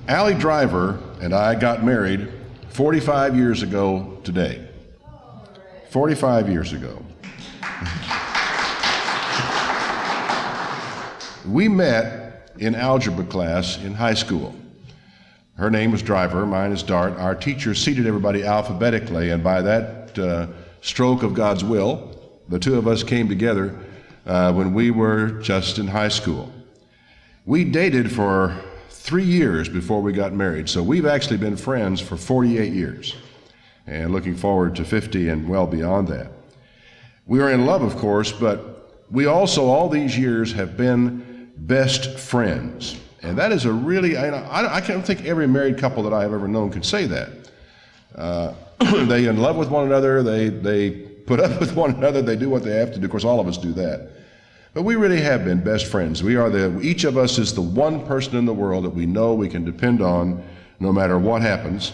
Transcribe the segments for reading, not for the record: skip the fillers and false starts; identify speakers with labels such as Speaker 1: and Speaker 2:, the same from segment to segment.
Speaker 1: Allie Driver and I got married 45 years ago today. 45 years ago. We met in algebra class in high school. Her name was Driver, mine is Dart. Our teacher seated everybody alphabetically, and by that stroke of God's will, the two of us came together when we were just in high school. We dated for 3 years before we got married, so we've actually been friends for 48 years, and looking forward to 50 and well beyond that. We are in love, of course, but we also, all these years, have been best friends. And that is a really, I can't think every married couple that I have ever known could say that. They in love with one another, they put up with one another, they do what they have to do. Of course, all of us do that. But we really have been best friends. Each of us is the one person in the world that we know we can depend on no matter what happens.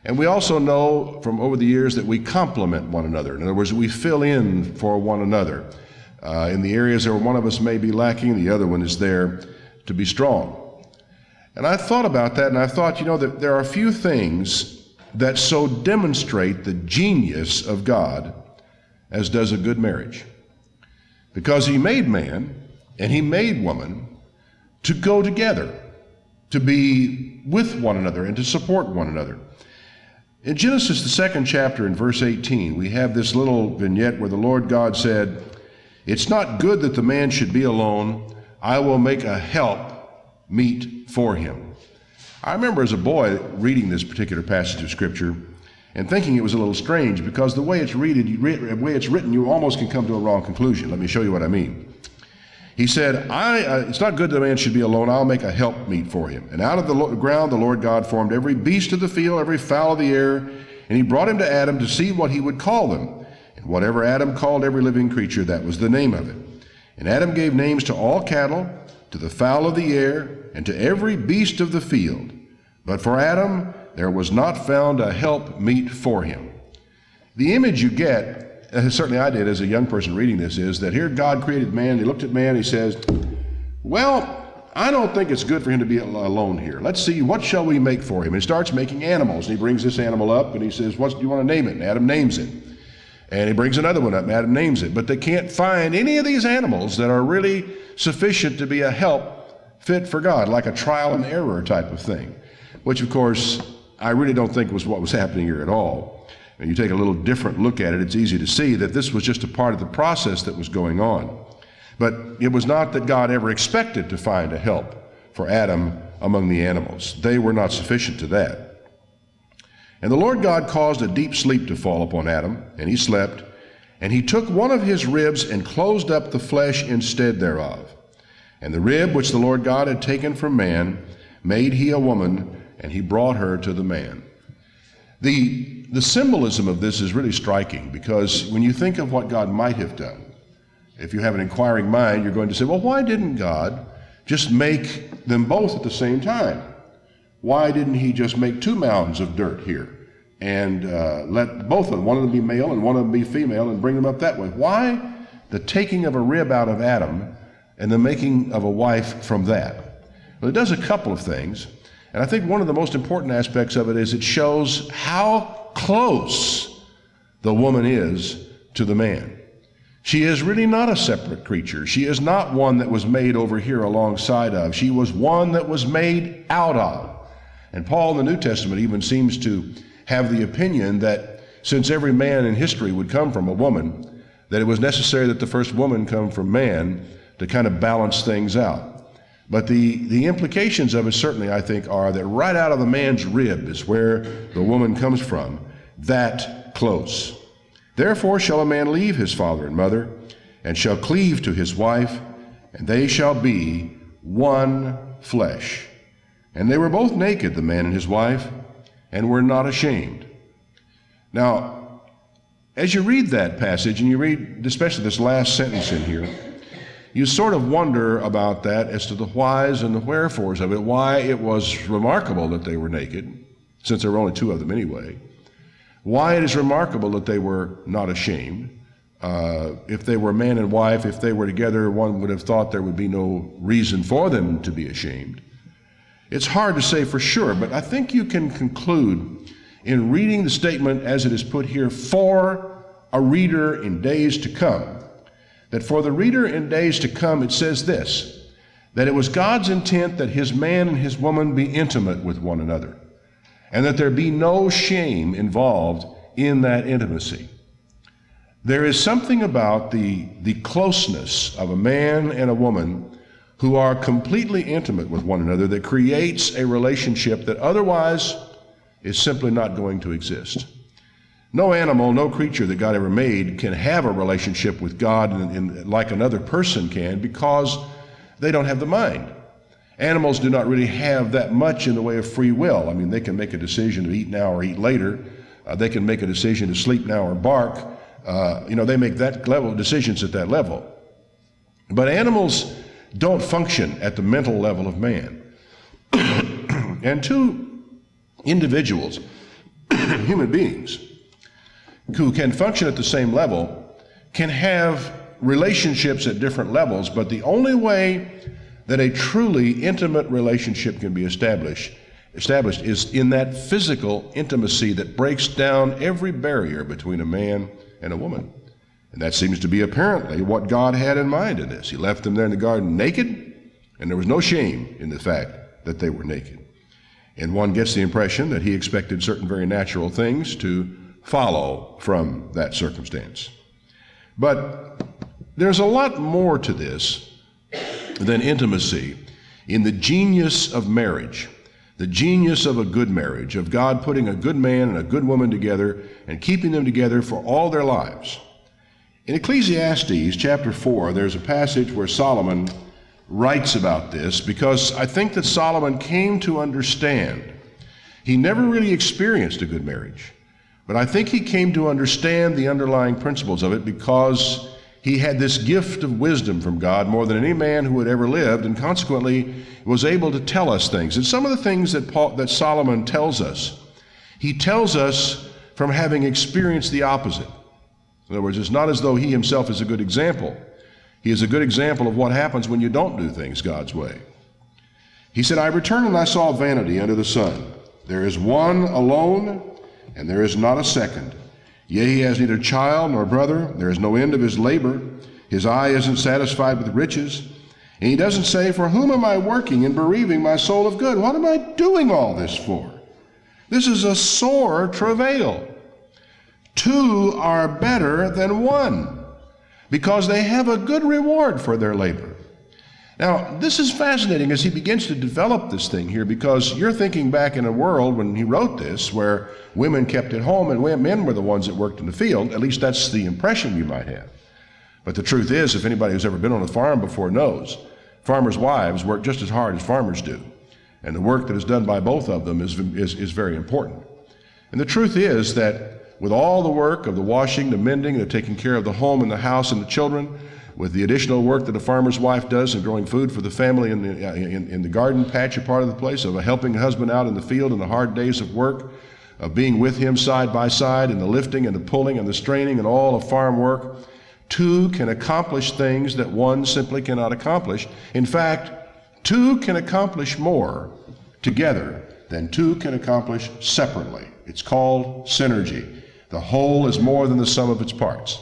Speaker 1: And we also know from over the years that we complement one another. In other words, we fill in for one another. In the areas where one of us may be lacking, the other one is there to be strong. And I thought about that, and I thought, that there are a few things that so demonstrate the genius of God as does a good marriage. Because He made man and He made woman to go together, to be with one another and to support one another. In Genesis, the 2nd chapter, in verse 18, we have this little vignette where the Lord God said, "It's not good that the man should be alone. I will make a help meet for him." I remember as a boy reading this particular passage of Scripture and thinking it was a little strange because the way it's written, you almost can come to a wrong conclusion. Let me show you what I mean. He said, it's not good that a man should be alone. I'll make a help meet for him. And out of the ground the Lord God formed every beast of the field, every fowl of the air, and He brought him to Adam to see what he would call them. And whatever Adam called every living creature, that was the name of it. And Adam gave names to all cattle, to the fowl of the air, and to every beast of the field. But for Adam there was not found a help meet for him. The image you get, certainly I did as a young person reading this, is that here God created man, He looked at man, He says, well, I don't think it's good for him to be alone here. Let's see, what shall we make for him? And He starts making animals. And He brings this animal up and He says, what do you want to name it? And Adam names it. And He brings another one up and Adam names it. But they can't find any of these animals that are really sufficient to be a help fit for God, like a trial and error type of thing, which of course I really don't think was what was happening here at all. When you take a little different look at it, it's easy to see that this was just a part of the process that was going on. But it was not that God ever expected to find a help for Adam among the animals. They were not sufficient to that. And the Lord God caused a deep sleep to fall upon Adam, and he slept. And He took one of his ribs and closed up the flesh instead thereof. And the rib which the Lord God had taken from man made He a woman, and He brought her to the man. The symbolism of this is really striking, because when you think of what God might have done, if you have an inquiring mind, you're going to say, well, why didn't God just make them both at the same time? Why didn't He just make two mounds of dirt here and let both of them, one of them be male and one of them be female, and bring them up that way? Why the taking of a rib out of Adam and the making of a wife from that? Well, it does a couple of things. And I think one of the most important aspects of it is it shows how close the woman is to the man. She is really not a separate creature. She is not one that was made over here alongside of. She was one that was made out of. And Paul in the New Testament even seems to have the opinion that since every man in history would come from a woman, that it was necessary that the first woman come from man to kind of balance things out. But the implications of it certainly, I think, are that right out of the man's rib is where the woman comes from, that close. Therefore shall a man leave his father and mother, and shall cleave to his wife, and they shall be one flesh. And they were both naked, the man and his wife, and were not ashamed. Now, as you read that passage, and you read especially this last sentence in here, you sort of wonder about that as to the whys and the wherefores of it, why it was remarkable that they were naked, since there were only two of them anyway, why it is remarkable that they were not ashamed. If they were man and wife, if they were together, one would have thought there would be no reason for them to be ashamed. It's hard to say for sure, but I think you can conclude in reading the statement as it is put here, for a reader in days to come, that for the reader in days to come, it says this, that it was God's intent that his man and his woman be intimate with one another, and that there be no shame involved in that intimacy. There is something about the closeness of a man and a woman who are completely intimate with one another that creates a relationship that otherwise is simply not going to exist. No animal, no creature that God ever made can have a relationship with God like another person can, because they don't have the mind. Animals do not really have that much in the way of free will. I mean, they can make a decision to eat now or eat later. They can make a decision to sleep now or bark. They make that level of decisions at that level. But animals don't function at the mental level of man. And two individuals, human beings, who can function at the same level, can have relationships at different levels, but the only way that a truly intimate relationship can be established is in that physical intimacy that breaks down every barrier between a man and a woman. And that seems to be apparently what God had in mind in this. He left them there in the garden naked, and there was no shame in the fact that they were naked. And one gets the impression that he expected certain very natural things to follow from that circumstance. But there's a lot more to this than intimacy in the genius of marriage, the genius of a good marriage, of God putting a good man and a good woman together and keeping them together for all their lives. In Ecclesiastes chapter 4, there's a passage where Solomon writes about this, because I think that Solomon came to understand. He never really experienced a good marriage, but I think he came to understand the underlying principles of it because he had this gift of wisdom from God more than any man who had ever lived, and consequently was able to tell us things. And some of the things that Solomon tells us, he tells us from having experienced the opposite. In other words, it's not as though he himself is a good example. He is a good example of what happens when you don't do things God's way. He said, I returned and I saw vanity under the sun. There is one alone, and there is not a second. Yea, he has neither child nor brother. There is no end of his labor. His eye isn't satisfied with riches. And he doesn't say, for whom am I working and bereaving my soul of good? What am I doing all this for? This is a sore travail. Two are better than one, because they have a good reward for their labor. Now, this is fascinating as he begins to develop this thing here, because you're thinking back in a world when he wrote this where women kept at home and men were the ones that worked in the field. At least that's the impression you might have. But the truth is, if anybody who's ever been on a farm before knows, farmers' wives work just as hard as farmers do. And the work that is done by both of them is very important. And the truth is that with all the work of the washing, the mending, the taking care of the home and the house and the children, with the additional work that a farmer's wife does in growing food for the family in the garden patch, a part of the place, of helping a husband out in the field in the hard days of work, of being with him side by side in the lifting and the pulling and the straining and all of farm work, two can accomplish things that one simply cannot accomplish. In fact, two can accomplish more together than two can accomplish separately. It's called synergy. The whole is more than the sum of its parts.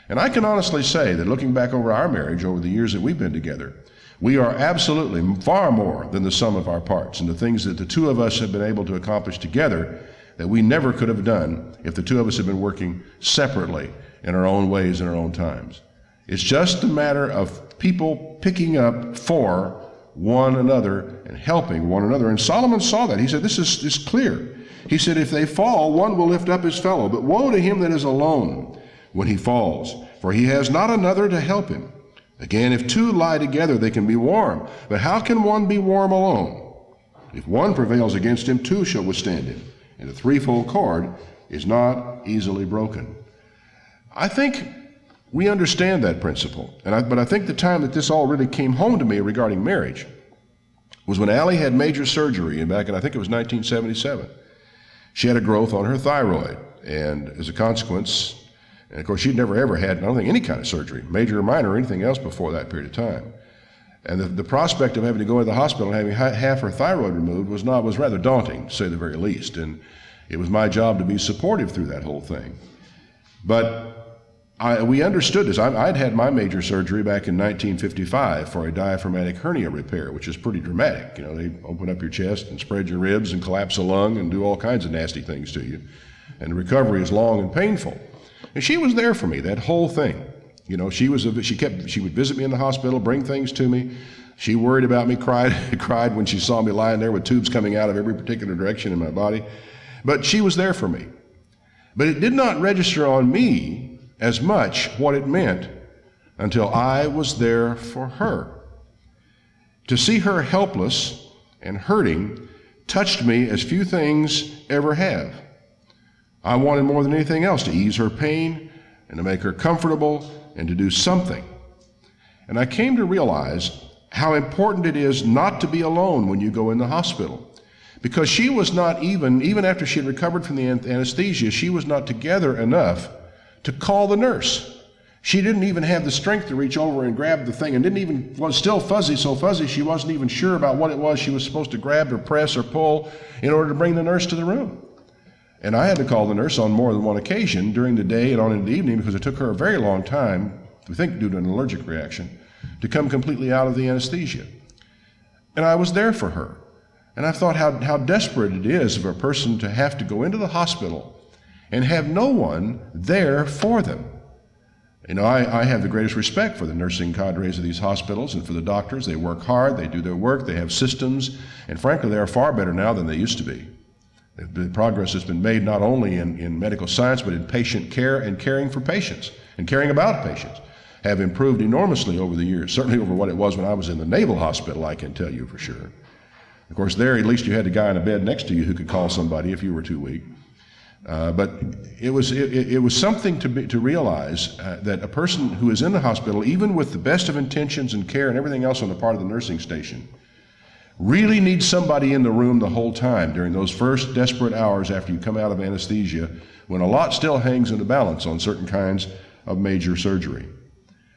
Speaker 1: And I can honestly say that looking back over our marriage over the years that we've been together, we are absolutely far more than the sum of our parts, and the things that the two of us have been able to accomplish together that we never could have done if the two of us had been working separately in our own ways and our own times. It's just a matter of people picking up for one another and helping one another. And Solomon saw that. He said, this is clear. He said, if they fall, one will lift up his fellow, but woe to him that is alone when he falls, for he has not another to help him. Again, if two lie together, they can be warm. But how can one be warm alone? If one prevails against him, two shall withstand him. And the threefold cord is not easily broken. I think we understand that principle. But I think the time that this all really came home to me regarding marriage was when Allie had major surgery back in, I think it was 1977. She had a growth on her thyroid, and as a consequence, and of course she'd never ever had, I don't think, any kind of surgery, major or minor or anything else before that period of time. And the prospect of having to go into the hospital and having half her thyroid removed was rather daunting, to say the very least. And it was my job to be supportive through that whole thing. But we understood this. I'd had my major surgery back in 1955 for a diaphragmatic hernia repair, which is pretty dramatic. You know, they open up your chest and spread your ribs and collapse a lung and do all kinds of nasty things to you. And the recovery is long and painful. And she was there for me, that whole thing. You know, she would visit me in the hospital, bring things to me. She worried about me, cried when she saw me lying there with tubes coming out of every particular direction in my body. But she was there for me. But it did not register on me as much what it meant until I was there for her. To see her helpless and hurting touched me as few things ever have. I wanted more than anything else to ease her pain and to make her comfortable and to do something. And I came to realize how important it is not to be alone when you go in the hospital. Because she was not even after she had recovered from the anesthesia, she was not together enough to call the nurse. She didn't even have the strength to reach over and grab the thing, and was still fuzzy, so fuzzy she wasn't even sure about what it was she was supposed to grab or press or pull in order to bring the nurse to the room. And I had to call the nurse on more than one occasion during the day and on in the evening, because it took her a very long time, we think due to an allergic reaction, to come completely out of the anesthesia. And I was there for her. And I thought how desperate it is of a person to have to go into the hospital and have no one there for them. You know, I have the greatest respect for the nursing cadres of these hospitals and for the doctors. They work hard, they do their work, they have systems, and frankly, they are far better now than they used to be. The progress has been made not only in medical science, but in patient care and caring for patients and caring about patients have improved enormously over the years, certainly over what it was when I was in the Naval Hospital, I can tell you for sure. Of course, there at least you had a guy in a bed next to you who could call somebody if you were too weak. But it was something to realize that a person who is in the hospital, even with the best of intentions and care and everything else on the part of the nursing station, really needs somebody in the room the whole time during those first desperate hours after you come out of anesthesia, when a lot still hangs in the balance on certain kinds of major surgery.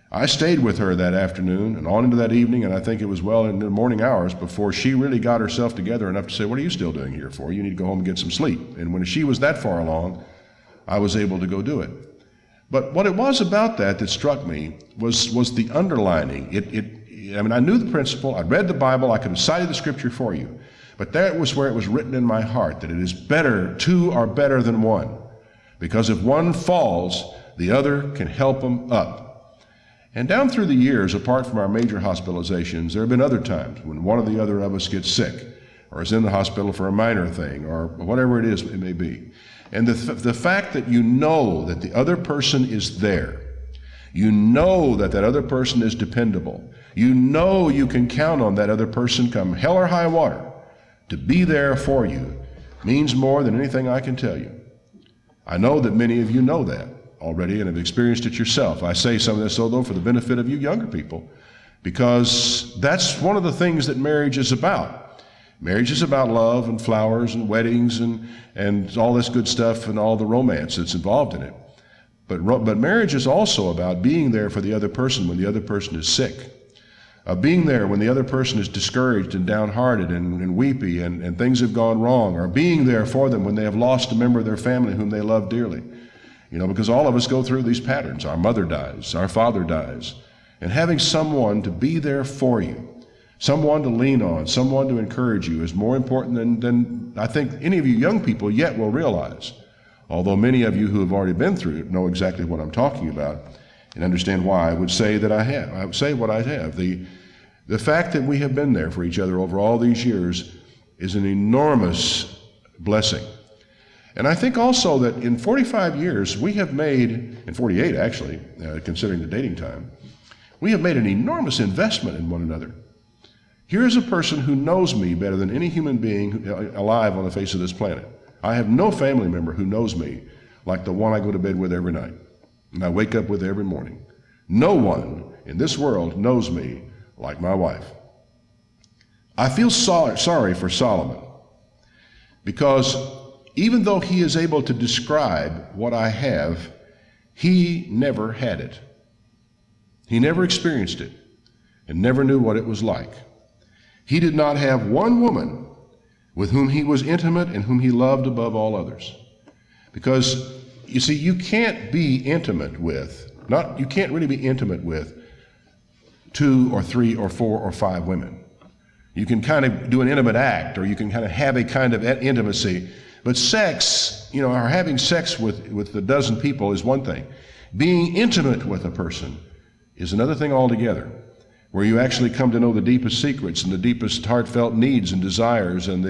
Speaker 1: I stayed with her that afternoon and on into that evening, and I think it was well into the morning hours before she really got herself together enough to say, "What are you still doing here for? You need to go home and get some sleep." And when she was that far along, I was able to go do it. But what it was about that struck me was the underlining. I mean, I knew the principle, I'd read the Bible, I could have cited the scripture for you, but that was where it was written in my heart, that it is better, two are better than one, because if one falls, the other can help them up. And down through the years, apart from our major hospitalizations, there have been other times when one or the other of us gets sick, or is in the hospital for a minor thing, or whatever it is it may be. And the fact that you know that the other person is there, you know that that other person is dependable, you know you can count on that other person come hell or high water to be there for you, means more than anything I can tell you. I know that many of you know that already and have experienced it yourself. I say some of this, though, for the benefit of you younger people, because that's one of the things that marriage is about. Marriage is about love and flowers and weddings and all this good stuff and all the romance that's involved in it. But marriage is also about being there for the other person when the other person is sick. Being there when the other person is discouraged and downhearted and weepy and things have gone wrong, or being there for them when they have lost a member of their family whom they love dearly. You know, because all of us go through these patterns. Our mother dies, our father dies. And having someone to be there for you, someone to lean on, someone to encourage you is more important than I think any of you young people yet will realize. Although many of you who have already been through it know exactly what I'm talking about and understand why I would say that I have. I would say what I have. The fact that we have been there for each other over all these years is an enormous blessing. And I think also that in 45 years, we have made, in 48 actually, considering the dating time, we have made an enormous investment in one another. Here is a person who knows me better than any human being alive on the face of this planet. I have no family member who knows me like the one I go to bed with every night and I wake up with every morning. No one in this world knows me like my wife. I feel sorry for Solomon, because even though he is able to describe what I have, he never had it. He never experienced it. and never knew what it was like. He did not have one woman with whom he was intimate and whom he loved above all others. Because, you see, you can't be intimate with, you can't really be intimate with 2 or 3 or 4 or 5 women. You can kind of do an intimate act, or you can kind of have a kind of intimacy. But sex, or having sex with a dozen people is one thing. Being intimate with a person is another thing altogether, where you actually come to know the deepest secrets and the deepest heartfelt needs and desires and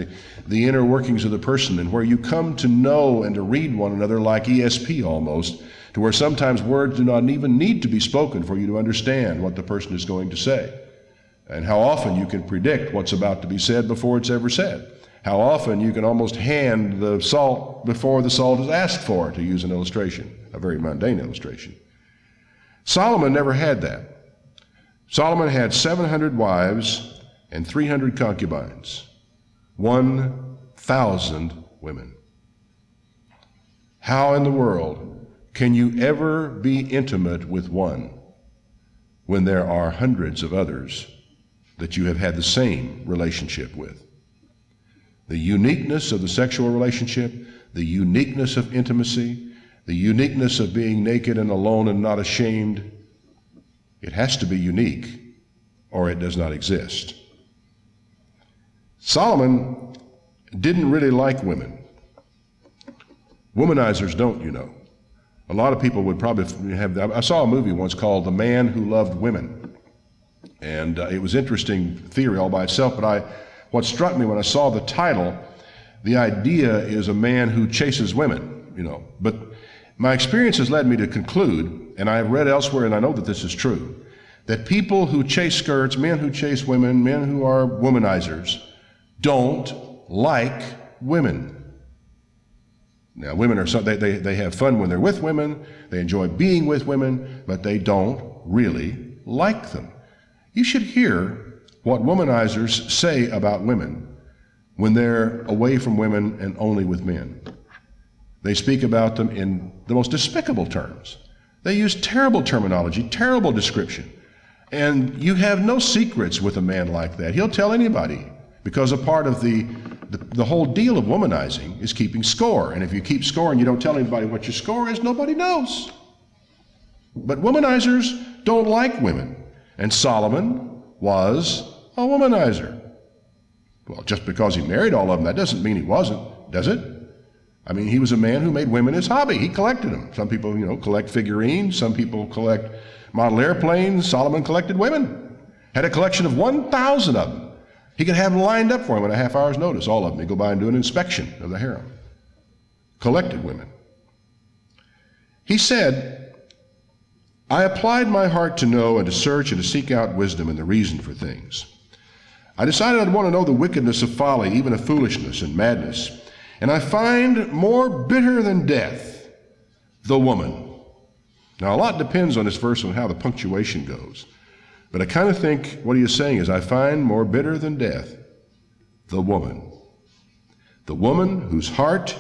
Speaker 1: the inner workings of the person, and where you come to know and to read one another like ESP almost, to where sometimes words do not even need to be spoken for you to understand what the person is going to say. And how often you can predict what's about to be said before it's ever said. How often you can almost hand the salt before the salt is asked for, to use an illustration, a very mundane illustration. Solomon never had that. Solomon had 700 wives and 300 concubines, 1,000 women. How in the world can you ever be intimate with one when there are hundreds of others that you have had the same relationship with? The uniqueness of the sexual relationship, the uniqueness of intimacy, the uniqueness of being naked and alone and not ashamed, it has to be unique or it does not exist. Solomon didn't really like women. Womanizers don't, A lot of people would probably have, I saw a movie once called The Man Who Loved Women. And it was interesting theory all by itself, but what struck me when I saw the title, the idea is a man who chases women, But my experience has led me to conclude, and I have read elsewhere, and I know that this is true, that people who chase skirts, men who chase women, men who are womanizers, don't like women. Now, women they have fun when they're with women, they enjoy being with women, but they don't really like them. You should hear what womanizers say about women when they're away from women and only with men. They speak about them in the most despicable terms. They use terrible terminology, terrible description. And you have no secrets with a man like that. He'll tell anybody, because a part of the whole deal of womanizing is keeping score. And if you keep score and you don't tell anybody what your score is, nobody knows. But womanizers don't like women. And Solomon was a womanizer. Well, just because he married all of them, that doesn't mean he wasn't, does it? I mean, he was a man who made women his hobby. He collected them. Some people, collect figurines. Some people collect model airplanes. Solomon collected women. Had a collection of 1,000 of them. He could have them lined up for him in a half hour's notice, all of them. He'd go by and do an inspection of the harem. Collected women. He said, I applied my heart to know and to search and to seek out wisdom and the reason for things. I decided I'd want to know the wickedness of folly, even of foolishness and madness. And I find more bitter than death, the woman. Now, a lot depends on this verse on how the punctuation goes. But I kind of think what he is saying is, I find more bitter than death, the woman. The woman whose heart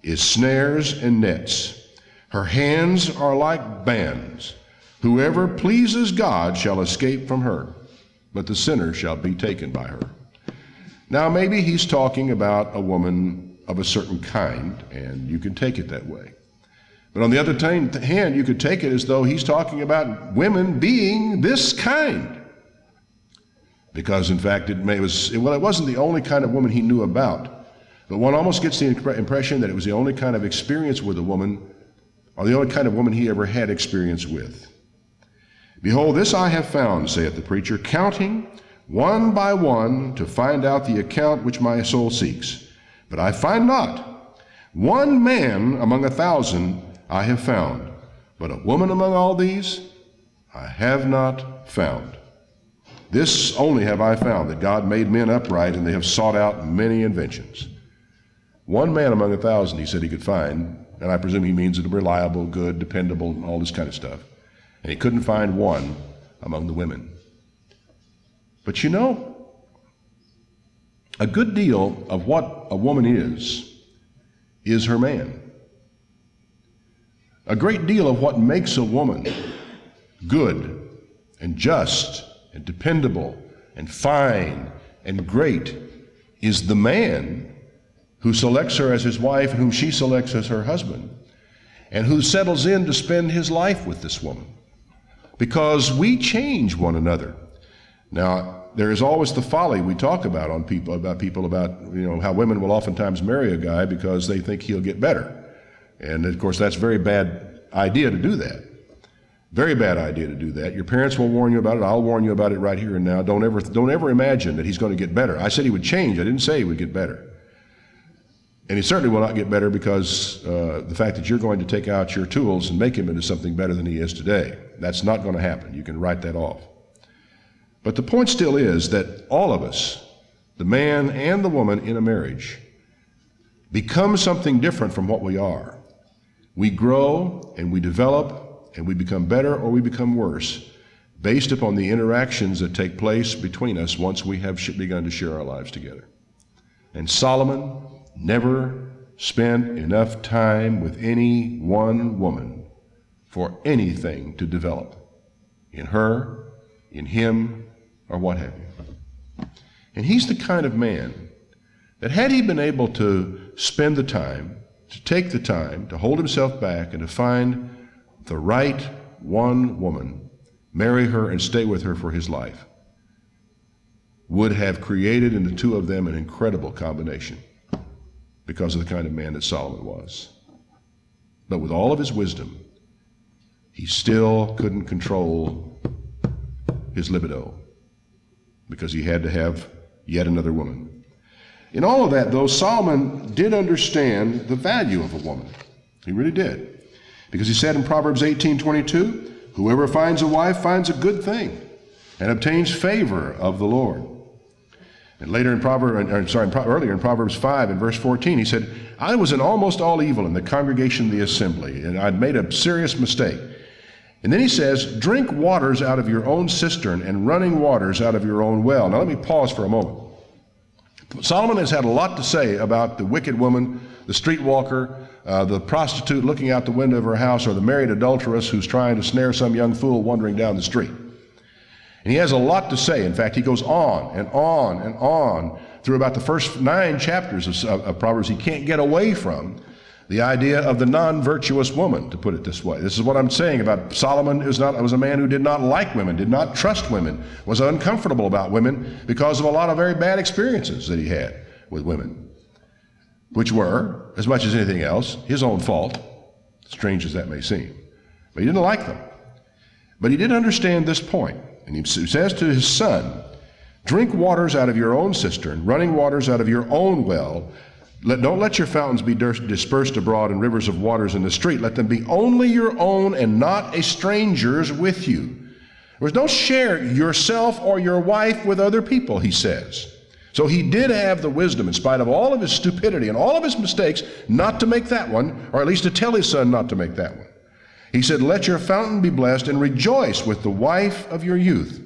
Speaker 1: is snares and nets. Her hands are like bands. Whoever pleases God shall escape from her, but the sinner shall be taken by her. Now, maybe he's talking about a woman of a certain kind, and you can take it that way. But on the other hand, you could take it as though he's talking about women being this kind. Because, in fact, it wasn't the only kind of woman he knew about. But one almost gets the impression that it was the only kind of experience with a woman, or the only kind of woman he ever had experience with. Behold, this I have found, saith the preacher, counting one by one to find out the account which my soul seeks. But I find not. One man among 1,000 I have found, but a woman among all these I have not found. This only have I found, that God made men upright, and they have sought out many inventions. One man among 1,000 he said he could find, and I presume he means reliable, good, dependable, all this kind of stuff. And he couldn't find one among the women. But a good deal of what a woman is her man. A great deal of what makes a woman good and just and dependable and fine and great is the man who selects her as his wife and whom she selects as her husband, and who settles in to spend his life with this woman. Because we change one another. Now, there is always the folly we talk about on people about how women will oftentimes marry a guy because they think he'll get better. And of course, that's a very bad idea to do that. Very bad idea to do that. Your parents will warn you about it. I'll warn you about it right here and now. Don't ever imagine that he's going to get better. I said he would change. I didn't say he would get better. And he certainly will not get better because the fact that you're going to take out your tools and make him into something better than he is today. That's not going to happen. You can write that off. But the point still is that all of us, the man and the woman in a marriage, become something different from what we are. We grow and we develop and we become better or we become worse based upon the interactions that take place between us once we have begun to share our lives together. And Solomon never spent enough time with any one woman for anything to develop in her, in him, or what have you. And he's the kind of man that had he been able to spend the time, to take the time, to hold himself back and to find the right one woman, marry her and stay with her for his life, would have created in the two of them an incredible combination because of the kind of man that Solomon was. But with all of his wisdom, he still couldn't control his libido because he had to have yet another woman. In all of that, though, Solomon did understand the value of a woman. He really did. Because he said in Proverbs 18:22, "Whoever finds a wife finds a good thing and obtains favor of the Lord." And later in earlier in Proverbs 5 and verse 14, he said, "I was in almost all evil in the congregation of the assembly, and I'd made a serious mistake." And then he says, "Drink waters out of your own cistern and running waters out of your own well." Now let me pause for a moment. Solomon has had a lot to say about the wicked woman, the streetwalker, the prostitute looking out the window of her house, or the married adulteress who's trying to snare some young fool wandering down the street. And he has a lot to say. In fact, he goes on and on and on through about the first 9 chapters of Proverbs. He can't get away from the idea of the non-virtuous woman, to put it this way. This is what I'm saying about Solomon. Was a man who did not like women, did not trust women, was uncomfortable about women because of a lot of very bad experiences that he had with women, which were, as much as anything else, his own fault, strange as that may seem. But he didn't like them. But he did understand this point. And he says to his son, "Drink waters out of your own cistern, running waters out of your own well. Don't let your fountains be dispersed abroad in rivers of waters in the street. Let them be only your own and not a stranger's with you." Don't share yourself or your wife with other people, he says. So he did have the wisdom, in spite of all of his stupidity and all of his mistakes, not to make that one, or at least to tell his son not to make that one. He said, "Let your fountain be blessed and rejoice with the wife of your youth.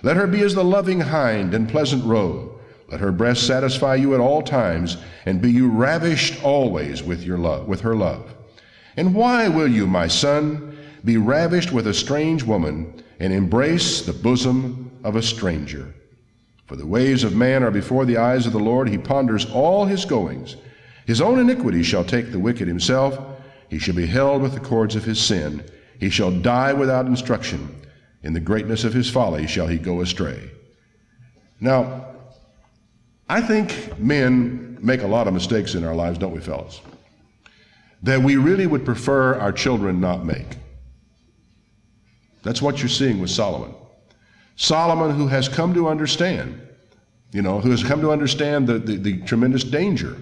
Speaker 1: Let her be as the loving hind and pleasant roe. Let her breast satisfy you at all times, and be you ravished always with her love. And why will you, my son, be ravished with a strange woman, and embrace the bosom of a stranger? For the ways of man are before the eyes of the Lord. He ponders all his goings. His own iniquity shall take the wicked himself. He shall be held with the cords of his sin. He shall die without instruction. In the greatness of his folly shall he go astray." Now, I think men make a lot of mistakes in our lives, don't we, fellas? That we really would prefer our children not make. That's what you're seeing with Solomon. Solomon, who has come to understand, the tremendous danger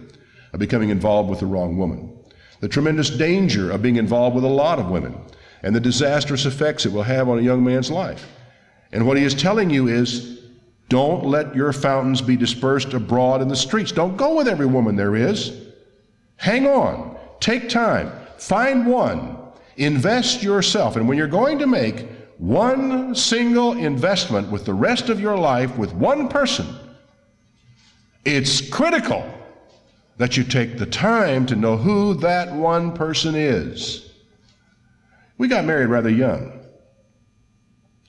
Speaker 1: of becoming involved with the wrong woman, the tremendous danger of being involved with a lot of women, and the disastrous effects it will have on a young man's life. And what he is telling you is, don't let your fountains be dispersed abroad in the streets. Don't go with every woman there is. Hang on. Take time. Find one. Invest yourself. And when you're going to make one single investment with the rest of your life with one person, it's critical that you take the time to know who that one person is. We got married rather young.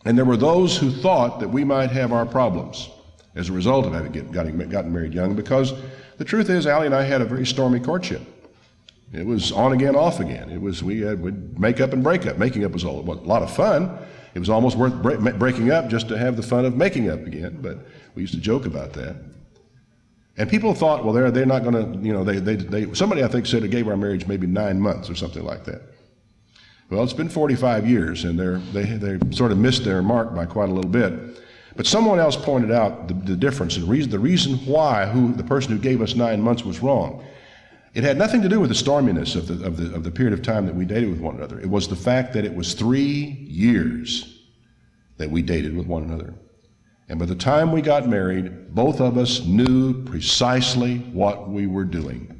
Speaker 1: And there were those who thought that we might have our problems as a result of having gotten married young, because the truth is, Allie and I had a very stormy courtship. It was on again, off again. We'd make up and break up. Making up was a lot of fun. It was almost worth breaking up just to have the fun of making up again, but we used to joke about that. And people thought, well, they're not going to, somebody I think said it gave our marriage maybe 9 months or something like that. Well, it's been 45 years, and they sort of missed their mark by quite a little bit. But someone else pointed out the difference, and the reason why the person who gave us 9 months was wrong. It had nothing to do with the storminess of the period of time that we dated with one another. It was the fact that it was 3 years that we dated with one another. And by the time we got married, both of us knew precisely what we were doing.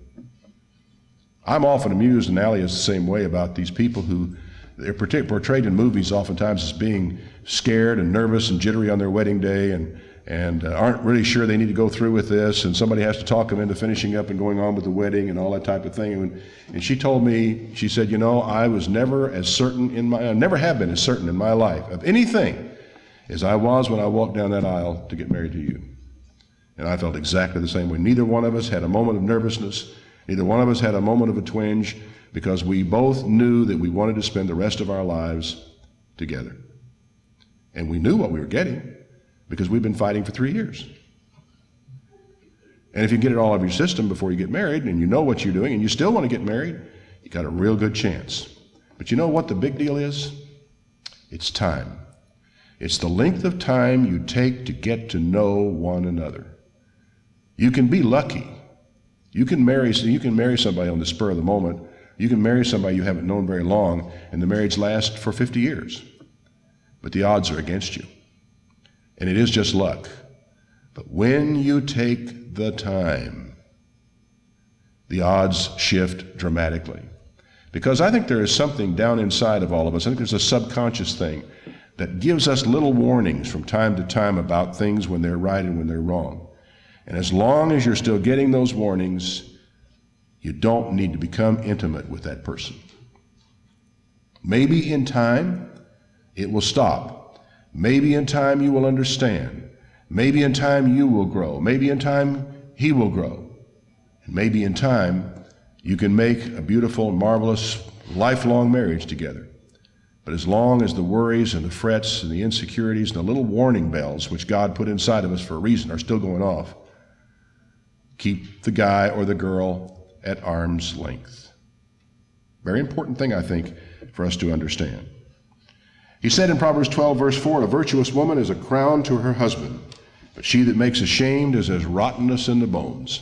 Speaker 1: I'm often amused, and Allie is the same way, about these people who they're portrayed in movies oftentimes as being scared and nervous and jittery on their wedding day, and aren't really sure they need to go through with this, and somebody has to talk them into finishing up and going on with the wedding and all that type of thing. And she told me, she said, I was never as certain I never have been as certain in my life of anything as I was when I walked down that aisle to get married to you. And I felt exactly the same way. Neither one of us had a moment of nervousness. Neither one of us had a moment of a twinge, because we both knew that we wanted to spend the rest of our lives together. And we knew what we were getting, because we've been fighting for 3 years. And if you get it all out of your system before you get married, and you know what you're doing, and you still want to get married, you got a real good chance. But you know what the big deal is? It's time. It's the length of time you take to get to know one another. You can be lucky. You can marry somebody on the spur of the moment. You can marry somebody you haven't known very long, and the marriage lasts for 50 years. But the odds are against you. And it is just luck. But when you take the time, the odds shift dramatically. Because I think there is something down inside of all of us. I think there's a subconscious thing that gives us little warnings from time to time about things when they're right and when they're wrong. And as long as you're still getting those warnings, you don't need to become intimate with that person. Maybe in time, it will stop. Maybe in time you will understand. Maybe in time you will grow. Maybe in time he will grow. And maybe in time you can make a beautiful, marvelous, lifelong marriage together. But as long as the worries and the frets and the insecurities and the little warning bells which God put inside of us for a reason are still going off, keep the guy or the girl at arm's length. Very important thing, I think, for us to understand. He said in Proverbs 12, verse 4, a virtuous woman is a crown to her husband, but she that makes ashamed is as rottenness in the bones.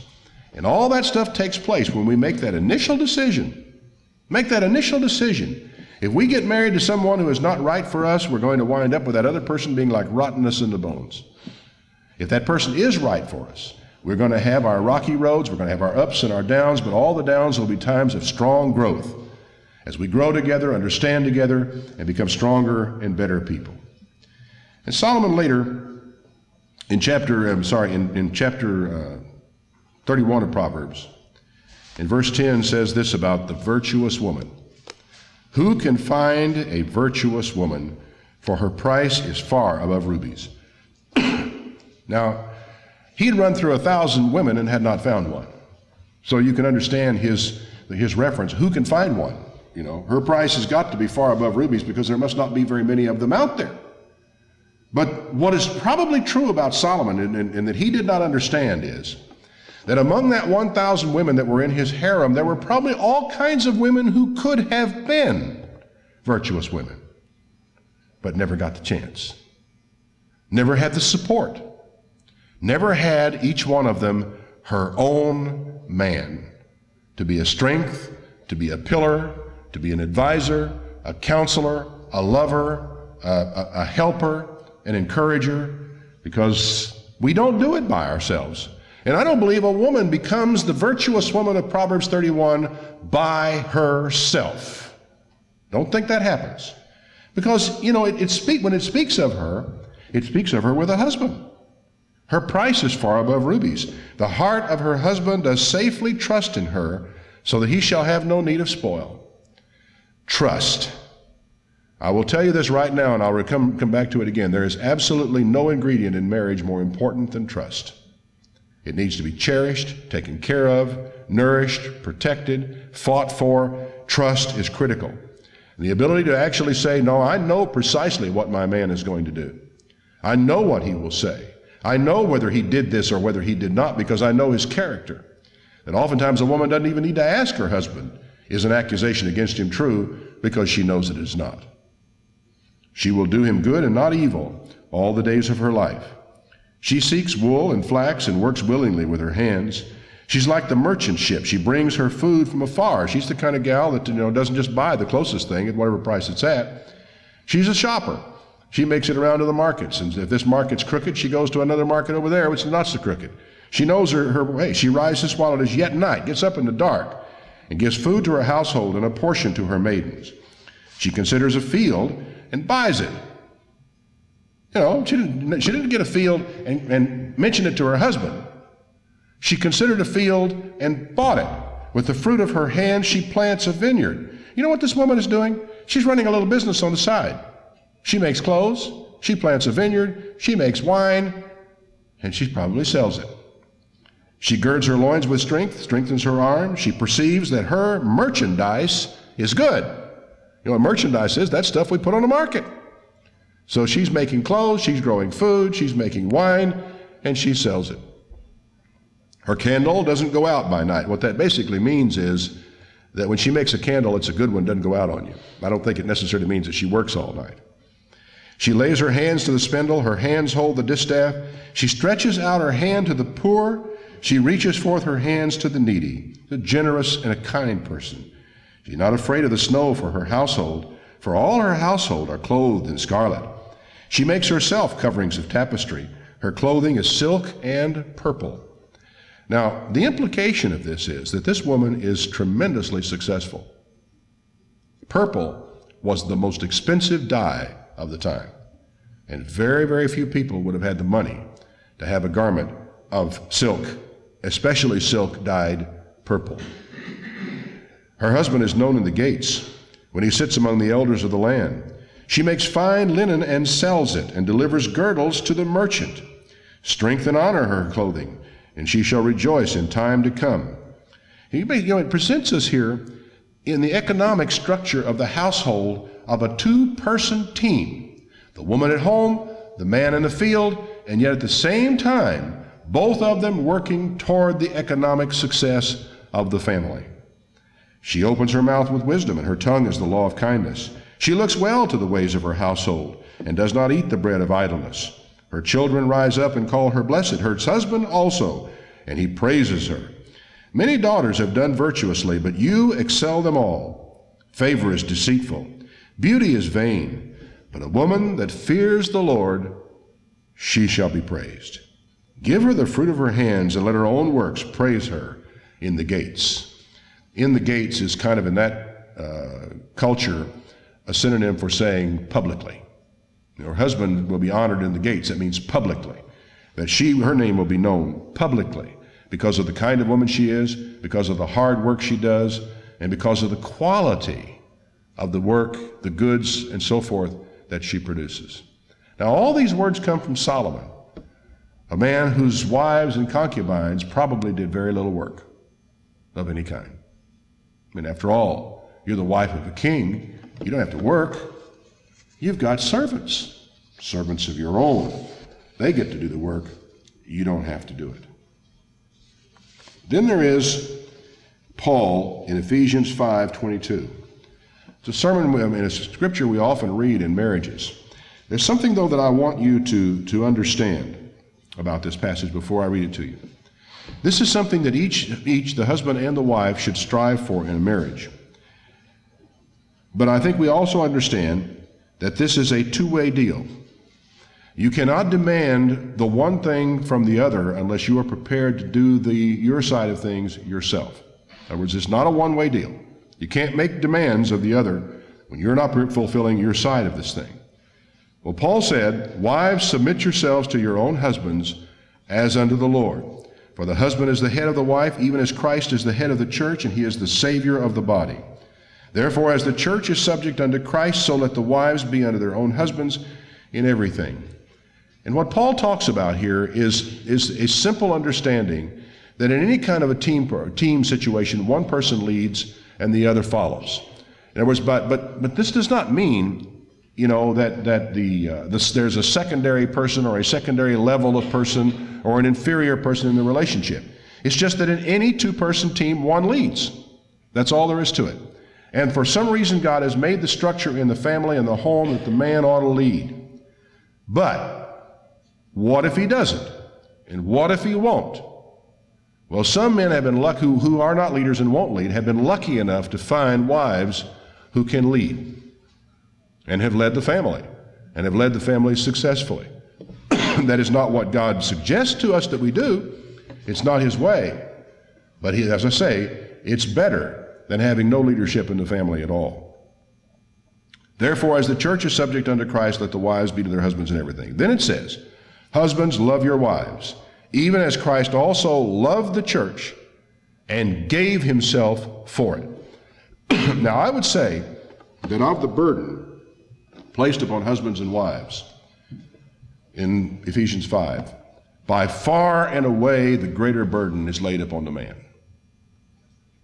Speaker 1: And all that stuff takes place when we make that initial decision. Make that initial decision. If we get married to someone who is not right for us, we're going to wind up with that other person being like rottenness in the bones. If that person is right for us, we're going to have our rocky roads, we're going to have our ups and our downs, but all the downs will be times of strong growth as we grow together, understand together, and become stronger and better people. And Solomon later, in chapter 31 of Proverbs, in verse 10 says this about the virtuous woman. Who can find a virtuous woman? For her price is far above rubies. Now, he had run through 1,000 women and had not found one. So you can understand his reference. Who can find one? Her price has got to be far above rubies, because there must not be very many of them out there. But what is probably true about Solomon, and that he did not understand, is that among that 1,000 women that were in his harem, there were probably all kinds of women who could have been virtuous women, but never got the chance, never had the support, never had each one of them her own man to be a strength, to be a pillar, to be an advisor, a counselor, a lover, a helper, an encourager, because we don't do it by ourselves. And I don't believe a woman becomes the virtuous woman of Proverbs 31 by herself. Don't think that happens. Because, when it speaks of her, it speaks of her with a husband. Her price is far above rubies. The heart of her husband does safely trust in her, so that he shall have no need of spoil. Trust. I will tell you this right now, and I'll come back to it again. There is absolutely no ingredient in marriage more important than trust. It needs to be cherished, taken care of, nourished, protected, fought for. Trust is critical. And the ability to actually say, no, I know precisely what my man is going to do. I know what he will say. I know whether he did this or whether he did not because I know his character. And oftentimes a woman doesn't even need to ask her husband, is an accusation against him true, because she knows it is not. She will do him good and not evil all the days of her life. She seeks wool and flax and works willingly with her hands. She's like the merchant ship. She brings her food from afar. She's the kind of gal that doesn't just buy the closest thing at whatever price it's at. She's a shopper. She makes it around to the markets. And if this market's crooked, she goes to another market over there, which is not so crooked. She knows her way. She rises while it is yet night, gets up in the dark, and gives food to her household and a portion to her maidens. She considers a field and buys it. She didn't get a field and mention it to her husband. She considered a field and bought it. With the fruit of her hands, she plants a vineyard. You know what this woman is doing? She's running a little business on the side. She makes clothes, she plants a vineyard, she makes wine, and she probably sells it. She girds her loins with strength, strengthens her arms. She perceives that her merchandise is good. You know what merchandise is? That's stuff we put on the market. So she's making clothes, she's growing food, she's making wine, and she sells it. Her candle doesn't go out by night. What that basically means is that when she makes a candle, it's a good one, doesn't go out on you. I don't think it necessarily means that she works all night. She lays her hands to the spindle, her hands hold the distaff. She stretches out her hand to the poor. She reaches forth her hands to the needy, a generous and a kind person. She's not afraid of the snow for her household, for all her household are clothed in scarlet. She makes herself coverings of tapestry. Her clothing is silk and purple. Now, the implication of this is that this woman is tremendously successful. Purple was the most expensive dye of the time, and very, very few people would have had the money to have a garment of silk, especially silk dyed purple. Her husband is known in the gates when he sits among the elders of the land. She makes fine linen and sells it, and delivers girdles to the merchant. Strength and honor her clothing, and she shall rejoice in time to come. It presents us here in the economic structure of the household of a two-person team. The woman at home, the man in the field, and yet at the same time, both of them working toward the economic success of the family. She opens her mouth with wisdom, and her tongue is the law of kindness. She looks well to the ways of her household, and does not eat the bread of idleness. Her children rise up and call her blessed, her husband also, and he praises her. Many daughters have done virtuously, but you excel them all. Favor is deceitful. Beauty is vain, but a woman that fears the Lord, she shall be praised. Give her the fruit of her hands, and let her own works praise her in the gates. In the gates is kind of in that culture a synonym for saying publicly. Her husband will be honored in the gates. That means publicly. That her name will be known publicly because of the kind of woman she is, because of the hard work she does, and because of the quality of the work, the goods, and so forth that she produces. Now, all these words come from Solomon, a man whose wives and concubines probably did very little work of any kind. I mean, after all, you're the wife of a king. You don't have to work. You've got servants, servants of your own. They get to do the work. You don't have to do it. Then there is Paul in Ephesians 5:22. It's a sermon, in a scripture we often read in marriages. There's something, though, that I want you to understand about this passage before I read it to you. This is something that each, the husband and the wife, should strive for in a marriage. But I think we also understand that this is a two-way deal. You cannot demand the one thing from the other unless you are prepared to do your side of things yourself. In other words, it's not a one-way deal. You can't make demands of the other when you're not fulfilling your side of this thing. Well, Paul said, "Wives, submit yourselves to your own husbands as unto the Lord. For the husband is the head of the wife, even as Christ is the head of the church, and he is the Savior of the body. Therefore, as the church is subject unto Christ, so let the wives be unto their own husbands in everything. And what Paul talks about here is a simple understanding that in any kind of a team situation, one person leads and the other follows. In other words, but this does not mean, that there's a secondary person or a secondary level of person or an inferior person in the relationship. It's just that in any two-person team, one leads. That's all there is to it. And for some reason, God has made the structure in the family and the home that the man ought to lead. But what if he doesn't? And what if he won't? Well, some men have been lucky, who are not leaders and won't lead, have been lucky enough to find wives who can lead and have led the family and have led the family successfully. That is not what God suggests to us that we do. It's not his way. But as I say, it's better than having no leadership in the family at all. Therefore, as the church is subject unto Christ, let the wives be to their husbands in everything. Then it says, husbands, love your wives, even as Christ also loved the church and gave himself for it. Now, I would say that of the burden placed upon husbands and wives in Ephesians 5, by far and away the greater burden is laid upon the man.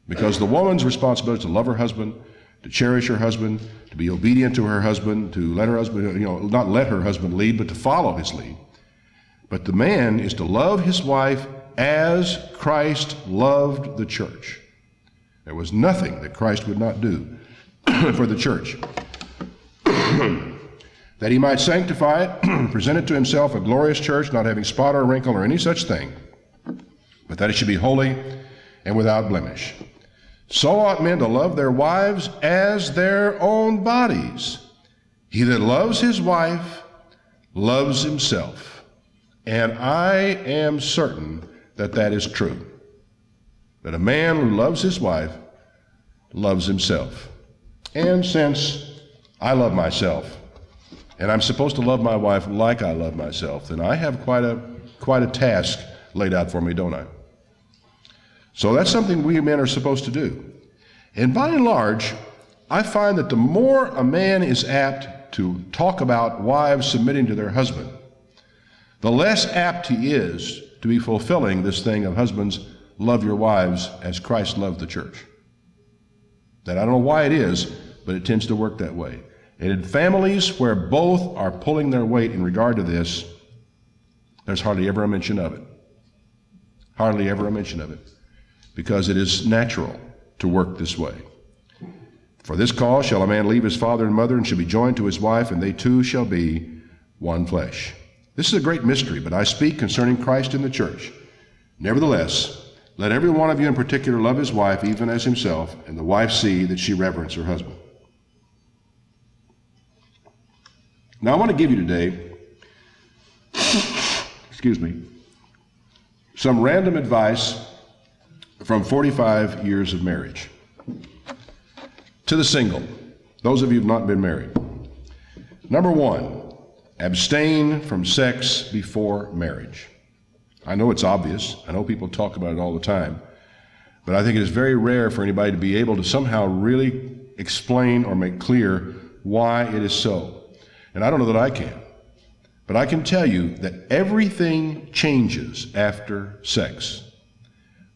Speaker 1: Because the woman's responsibility is to love her husband, to cherish her husband, to be obedient to her husband, to let her husband, not let her husband lead, but to follow his lead. But the man is to love his wife as Christ loved the church. There was nothing that Christ would not do for the church. That he might sanctify it, present it to himself a glorious church, not having spot or wrinkle or any such thing, but that it should be holy and without blemish. So ought men to love their wives as their own bodies. He that loves his wife loves himself. And I am certain that that is true. That a man who loves his wife loves himself. And since I love myself, and I'm supposed to love my wife like I love myself, then I have quite a task laid out for me, don't I? So that's something we men are supposed to do. And by and large, I find that the more a man is apt to talk about wives submitting to their husband, the less apt he is to be fulfilling this thing of husbands, love your wives as Christ loved the church. That I don't know why it is, but it tends to work that way. And in families where both are pulling their weight in regard to this, there's hardly ever a mention of it. Hardly ever a mention of it. Because it is natural to work this way. For this cause shall a man leave his father and mother and shall be joined to his wife, and they two shall be one flesh. This is a great mystery, but I speak concerning Christ and the church. Nevertheless, let every one of you in particular love his wife even as himself, and the wife see that she reverence her husband. Now I want to give you today, some random advice from 45 years of marriage. To the single, those of you who have not been married. Number one, abstain from sex before marriage. I know it's obvious. I know people talk about it all the time. But I think it is very rare for anybody to be able to somehow really explain or make clear why it is so. And I don't know that I can. But I can tell you that everything changes after sex.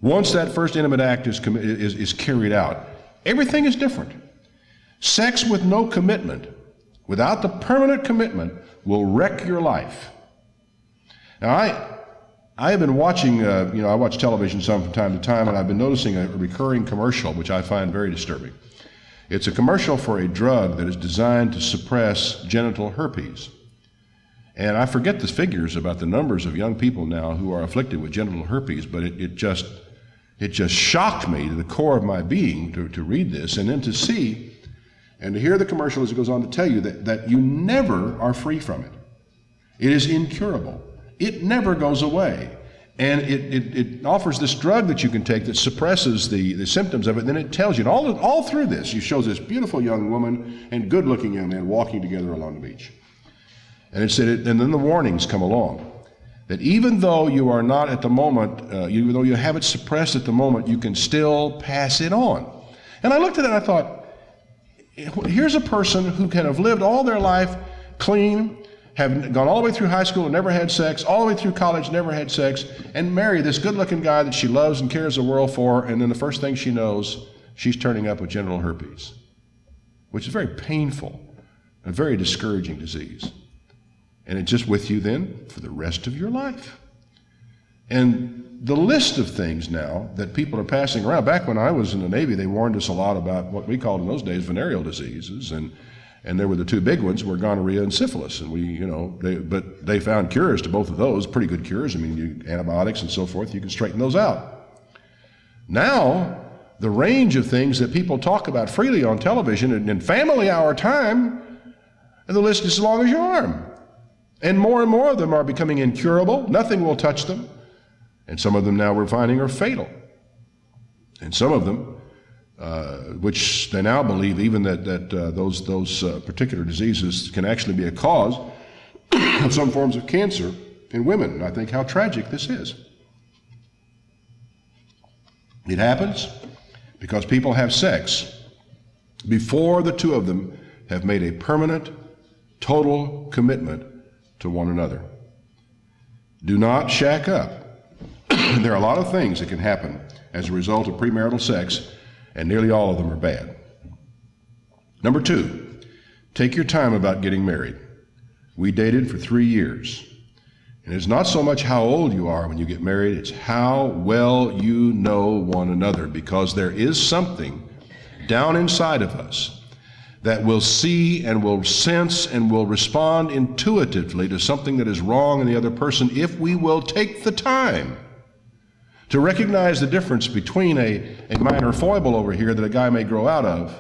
Speaker 1: Once that first intimate act is carried out, everything is different. Sex with no commitment, without the permanent commitment, will wreck your life. Now, I have been watching, I watch television some from time to time, and I've been noticing a recurring commercial, which I find very disturbing. It's a commercial for a drug that is designed to suppress genital herpes. And I forget the figures about the numbers of young people now who are afflicted with genital herpes, but it just shocked me to the core of my being to read this and then to see and to hear the commercial as it goes on to tell you that you never are free from it. It is incurable. It never goes away. And it offers this drug that you can take that suppresses the symptoms of it. And then it tells you, and all through this, it shows this beautiful young woman and good-looking young man walking together along the beach. And it said, and then the warnings come along, that even though you are not at the moment, even though you have it suppressed at the moment, you can still pass it on. And I looked at it and I thought, Here's a person who can have lived all their life clean, have gone all the way through high school and never had sex, all the way through college, never had sex, and marry this good-looking guy that she loves and cares the world for, and then the first thing she knows, she's turning up with genital herpes, which is very painful, a very discouraging disease. And it's just with you then for the rest of your life. And the list of things now that people are passing around, back when I was in the Navy, they warned us a lot about what we called in those days venereal diseases, and there were the two big ones were gonorrhea and syphilis, and but they found cures to both of those, pretty good cures. I mean, antibiotics and so forth, you can straighten those out. Now, the range of things that people talk about freely on television and in family hour time, and the list is as long as your arm. And more of them are becoming incurable. Nothing will touch them. And some of them now we're finding are fatal. And some of them, which they now believe even that those particular diseases can actually be a cause of some forms of cancer in women. And I think how tragic this is. It happens because people have sex before the two of them have made a permanent, total commitment to one another. Do not shack up. There are a lot of things that can happen as a result of premarital sex, and nearly all of them are bad. Number 2, take your time about getting married. We dated for 3 years. And it's not so much how old you are when you get married, it's how well you know one another, because there is something down inside of us that will see and will sense and will respond intuitively to something that is wrong in the other person if we will take the time to recognize the difference between a minor foible over here that a guy may grow out of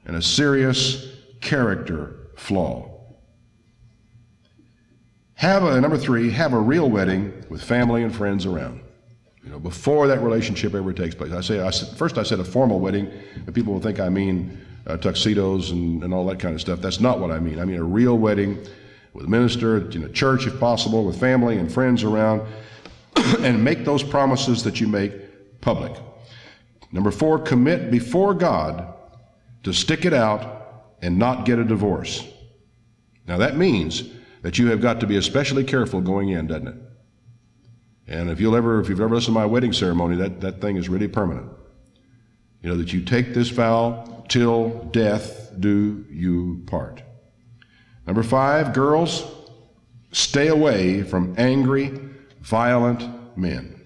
Speaker 1: and a serious character flaw. Number 3, have a real wedding with family and friends around. Before that relationship ever takes place. First I said a formal wedding, but people will think I mean tuxedos and all that kind of stuff. That's not what I mean. I mean a real wedding with a minister, in a church if possible, with family and friends around, and make those promises that you make public. Number 4, commit before God to stick it out and not get a divorce. Now that means that you have got to be especially careful going in, doesn't it? And if you've ever listened to my wedding ceremony, that thing is really permanent. That you take this vow till death do you part. Number 5, girls, stay away from angry, violent men.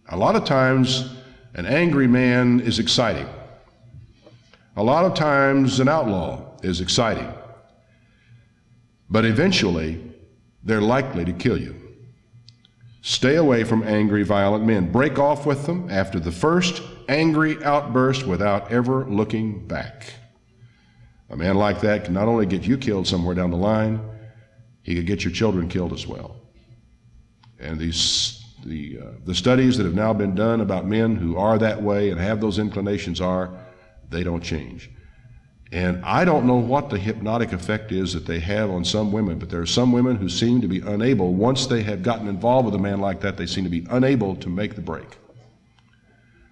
Speaker 1: A lot of times, an angry man is exciting. A lot of times, an outlaw is exciting. But eventually, they're likely to kill you. Stay away from angry, violent men. Break off with them after the first angry outburst without ever looking back. A man like that can not only get you killed somewhere down the line, he could get your children killed as well. And the studies that have now been done about men who are that way and have those inclinations they don't change. And I don't know what the hypnotic effect is that they have on some women, but there are some women who seem to be unable, once they have gotten involved with a man like that, they seem to be unable to make the break.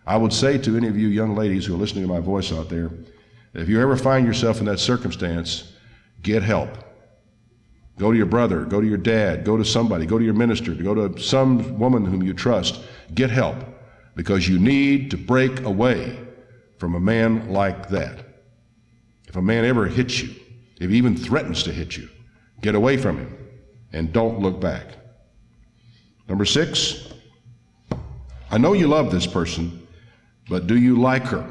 Speaker 1: I would say to any of you young ladies who are listening to my voice out there, that if you ever find yourself in that circumstance, get help. Go to your brother, go to your dad, go to somebody, go to your minister, go to some woman whom you trust. Get help, because you need to break away from a man like that. If a man ever hits you, if he even threatens to hit you, get away from him and don't look back. Number 6, I know you love this person, but do you like her?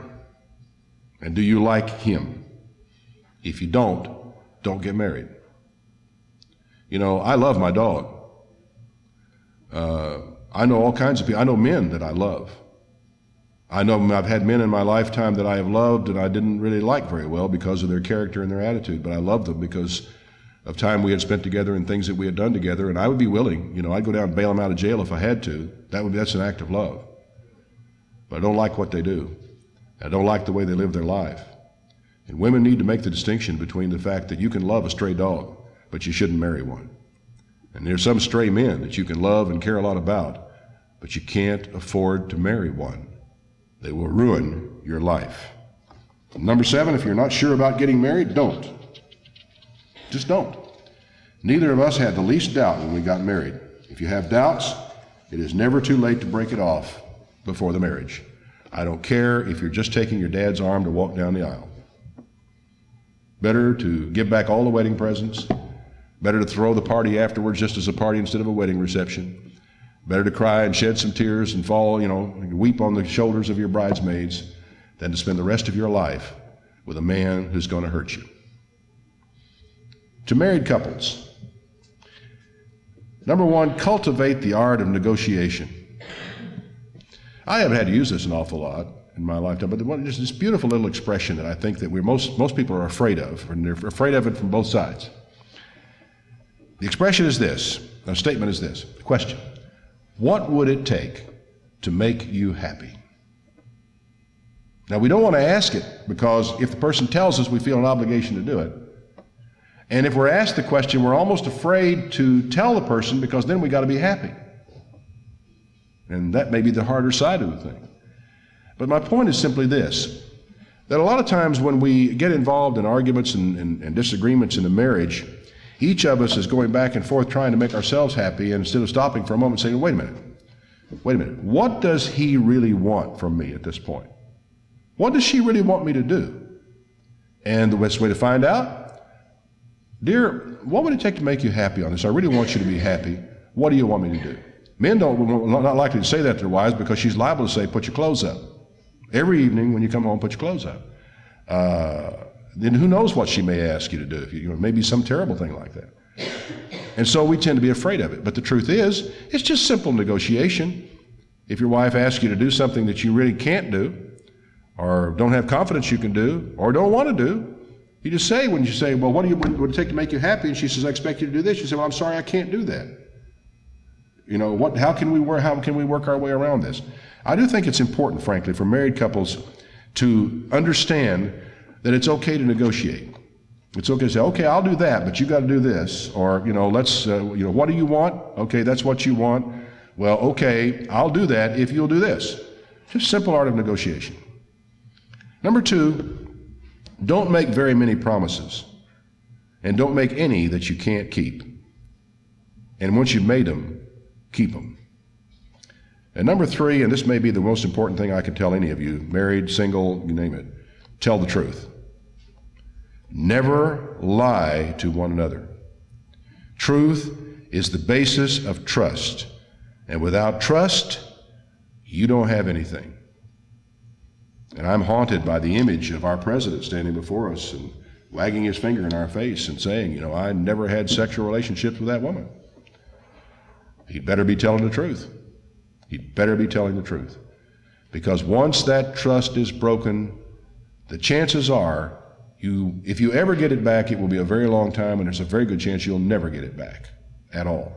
Speaker 1: And do you like him? If you don't get married. I love my dog. I know all kinds of people. I know men that I love. I know I've had men in my lifetime that I have loved and I didn't really like very well because of their character and their attitude, but I loved them because of time we had spent together and things that we had done together, and I would be willing, I'd go down and bail them out of jail if I had to. That's an act of love. But I don't like what they do. I don't like the way they live their life. And women need to make the distinction between the fact that you can love a stray dog, but you shouldn't marry one. And there's some stray men that you can love and care a lot about, but you can't afford to marry one. They will ruin your life. Number 7, if you're not sure about getting married, don't. Just don't. Neither of us had the least doubt when we got married. If you have doubts, it is never too late to break it off before the marriage. I don't care if you're just taking your dad's arm to walk down the aisle. Better to give back all the wedding presents. Better to throw the party afterwards just as a party instead of a wedding reception. Better to cry and shed some tears and fall, weep on the shoulders of your bridesmaids than to spend the rest of your life with a man who's going to hurt you. To married couples, number 1, cultivate the art of negotiation. I haven't had to use this an awful lot in my lifetime, but just this beautiful little expression that I think that most people are afraid of, and they're afraid of it from both sides. The expression is this, the statement is this, the question: what would it take to make you happy? Now, we don't want to ask it because if the person tells us, we feel an obligation to do it. And if we're asked the question, we're almost afraid to tell the person because then we got to be happy. And that may be the harder side of the thing. But my point is simply this, that a lot of times when we get involved in arguments and disagreements in a marriage, each of us is going back and forth trying to make ourselves happy, and instead of stopping for a moment and saying, wait a minute, what does he really want from me at this point? What does she really want me to do? And the best way to find out, dear, what would it take to make you happy on this? I really want you to be happy. What do you want me to do? Men not likely to say that to their wives because she's liable to say, put your clothes up. Every evening when you come home, put your clothes up. Then who knows what she may ask you to do, maybe some terrible thing like that. And so we tend to be afraid of it. But the truth is, it's just simple negotiation. If your wife asks you to do something that you really can't do, or don't have confidence you can do, or don't want to do, you just say, when you say, well, what would it take to make you happy? And she says, I expect you to do this. You say, well, I'm sorry, I can't do that. How can we work our way around this? I do think it's important, frankly, for married couples to understand that it's okay to negotiate. It's okay to say, okay, I'll do that, but you got to do this. Or, what do you want? Okay, that's what you want. Well, okay, I'll do that if you'll do this. Just simple art of negotiation. Number 2, don't make very many promises. And don't make any that you can't keep. And once you've made them, keep them. And number 3, and this may be the most important thing I can tell any of you, married, single, you name it, tell the truth. Never lie to one another. Truth is the basis of trust. And without trust, you don't have anything. And I'm haunted by the image of our president standing before us and wagging his finger in our face and saying, I never had sexual relationships with that woman. He'd better be telling the truth. He'd better be telling the truth. Because once that trust is broken, the chances are, if you ever get it back, it will be a very long time, and there's a very good chance you'll never get it back at all.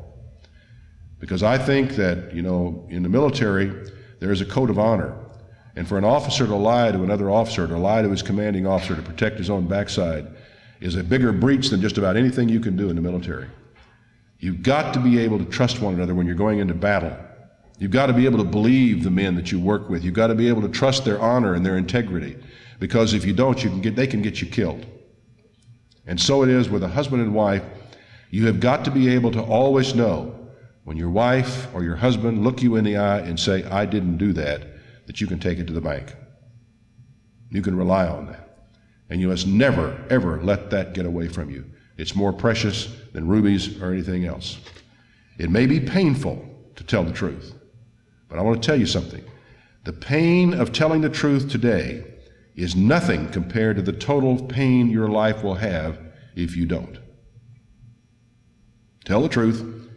Speaker 1: Because I think that, in the military, there is a code of honor. And for an officer to lie to another officer, to lie to his commanding officer to protect his own backside, is a bigger breach than just about anything you can do in the military. You've got to be able to trust one another when you're going into battle. You've got to be able to believe the men that you work with. You've got to be able to trust their honor and their integrity. Because if you don't, they can get you killed. And so it is with a husband and wife. You have got to be able to always know when your wife or your husband look you in the eye and say, I didn't do that you can take it to the bank. You can rely on that. And you must never, ever let that get away from you. It's more precious than rubies or anything else. It may be painful to tell the truth, but I want to tell you something. The pain of telling the truth today is nothing compared to the total pain your life will have if you don't. Tell the truth,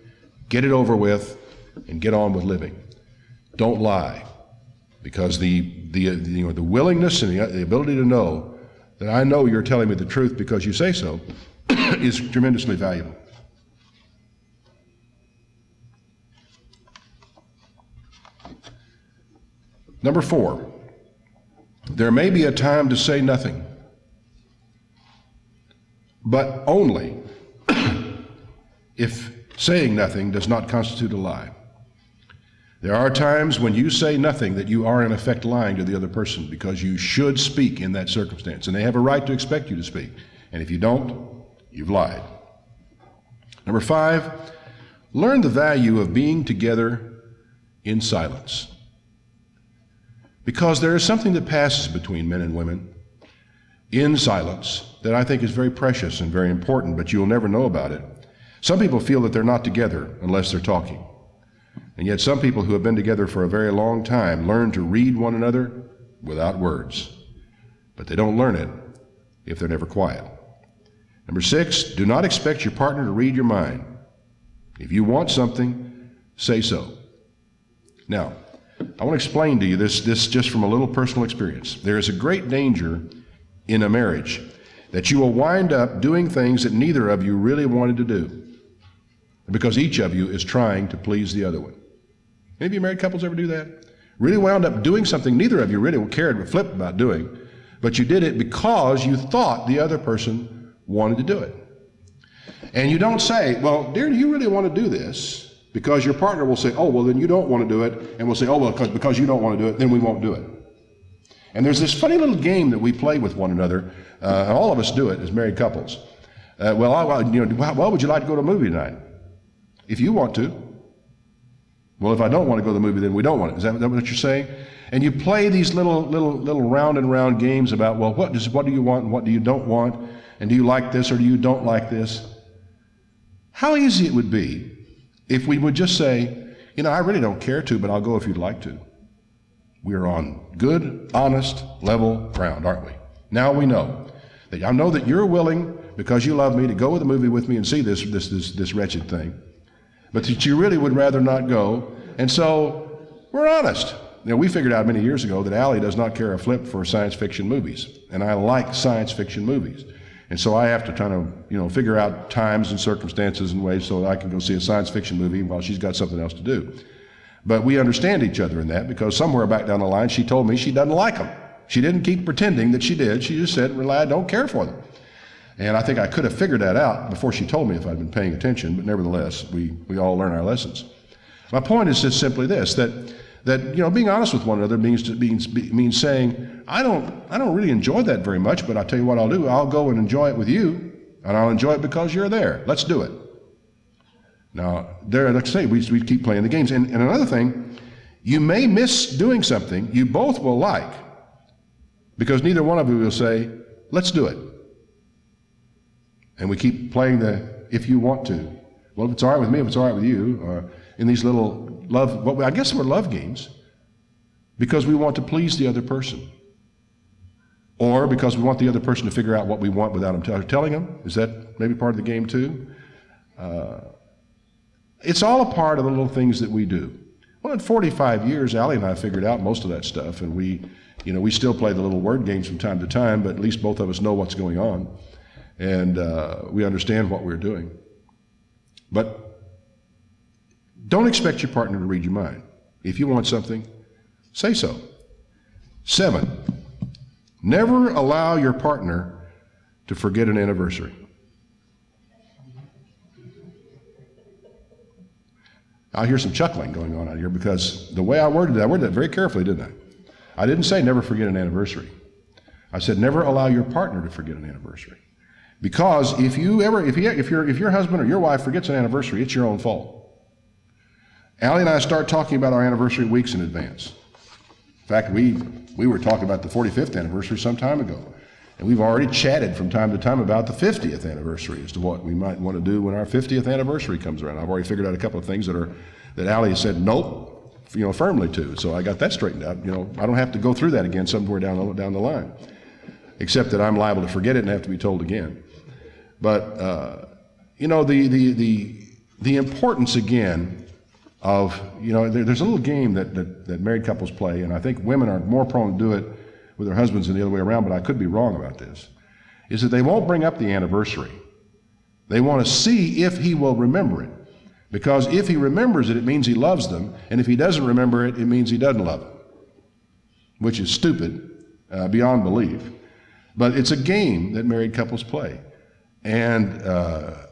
Speaker 1: get it over with, and get on with living. Don't lie. Because the willingness and the ability to know that I know you're telling me the truth because you say so is tremendously valuable. Number 4, there may be a time to say nothing, but only if saying nothing does not constitute a lie. There are times when you say nothing that you are in effect lying to the other person, because you should speak in that circumstance, and they have a right to expect you to speak. And if you don't, you've lied. Number 5, learn the value of being together in silence. Because there is something that passes between men and women in silence that I think is very precious and very important, but you'll never know about it. Some people feel that they're not together unless they're talking. And yet some people who have been together for a very long time learn to read one another without words. But they don't learn it if they're never quiet. Number 6, do not expect your partner to read your mind. If you want something, say so. Now, I want to explain to you this just from a little personal experience. There is a great danger in a marriage that you will wind up doing things that neither of you really wanted to do, because each of you is trying to please the other one. Any of you married couples ever do that? Really wound up doing something neither of you really cared a flip about doing, but you did it because you thought the other person wanted to do it. And you don't say, well, dear, do you really want to do this? Because your partner will say, oh, well, then you don't want to do it. And we'll say, oh, well, because you don't want to do it, then we won't do it. And there's this funny little game that we play with one another. All of us do it as married couples. Well, would you like to go to a movie tonight? If you want to. Well, if I don't want to go to the movie, then we don't want it. Is that what you're saying? And you play these little round and round games about, well, what do you want and what do you don't want? And do you like this or do you don't like this? How easy it would be if we would just say, I really don't care to, but I'll go if you'd like to. We're on good, honest, level ground, aren't we? Now we know that I know that you're willing, because you love me, to go to the movie with me and see this wretched thing, but that you really would rather not go. And so we're honest. We figured out many years ago that Allie does not care a flip for science fiction movies, and I like science fiction movies. And so I have to kind of, figure out times and circumstances and ways so that I can go see a science fiction movie while she's got something else to do. But we understand each other in that, because somewhere back down the line she told me she doesn't like them. She didn't keep pretending that she did. She just said, well, I don't care for them. And I think I could have figured that out before she told me if I'd been paying attention, but nevertheless, we all learn our lessons. My point is just simply this, that being honest with one another means saying, I don't really enjoy that very much, but I'll tell you what I'll do. I'll go and enjoy it with you, and I'll enjoy it because you're there. Let's do it. Now, like I say, we keep playing the games. And another thing, you may miss doing something you both will like, because neither one of you will say, let's do it. And we keep playing the if you want to. Well, if it's all right with me, if it's all right with you, or in these little I guess we're love games, because we want to please the other person. Or because we want the other person to figure out what we want without them telling them. Is that maybe part of the game too? It's all a part of the little things that we do. Well, in 45 years, Allie and I figured out most of that stuff, and we still play the little word games from time to time, but at least both of us know what's going on, and we understand what we're doing. But don't expect your partner to read your mind. If you want something, say so. 7, never allow your partner to forget an anniversary. I hear some chuckling going on out here, because the way I worded that very carefully, didn't I? I didn't say never forget an anniversary. I said never allow your partner to forget an anniversary. Because if your husband or your wife forgets an anniversary, it's your own fault. Allie and I start talking about our anniversary weeks in advance. In fact, we were talking about the 45th anniversary some time ago. And we've already chatted from time to time about the 50th anniversary as to what we might want to do when our 50th anniversary comes around. I've already figured out a couple of things that Allie has said nope, firmly to. So I got that straightened out. I don't have to go through that again somewhere down the line, except that I'm liable to forget it and have to be told again. But the importance again of there's a little game that married couples play, and I think women are more prone to do it with their husbands than the other way around, but I could be wrong about this, is that they won't bring up the anniversary. They want to see if he will remember it. Because if he remembers it, it means he loves them, and if he doesn't remember it, it means he doesn't love them, which is stupid, beyond belief. But it's a game that married couples play. And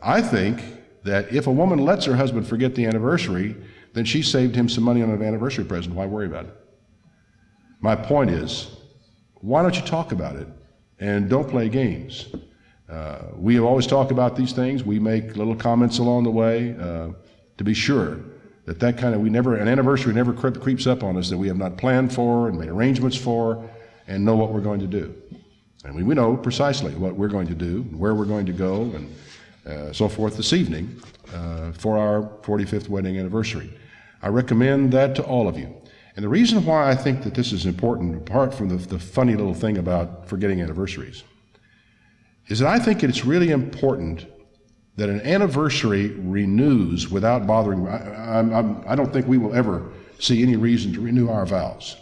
Speaker 1: I think that if a woman lets her husband forget the anniversary, then she saved him some money on an anniversary present. Why worry about it? My point is, why don't you talk about it and don't play games? We have always talked about these things. We make little comments along the way to be sure that an anniversary never creeps up on us that we have not planned for and made arrangements for and know what we're going to do. And we know precisely what we're going to do, where we're going to go, and so forth this evening for our 45th wedding anniversary. I recommend that to all of you. And the reason why I think that this is important, apart from the funny little thing about forgetting anniversaries, is that I think it's really important that an anniversary renews without bothering. I don't think we will ever see any reason to renew our vows.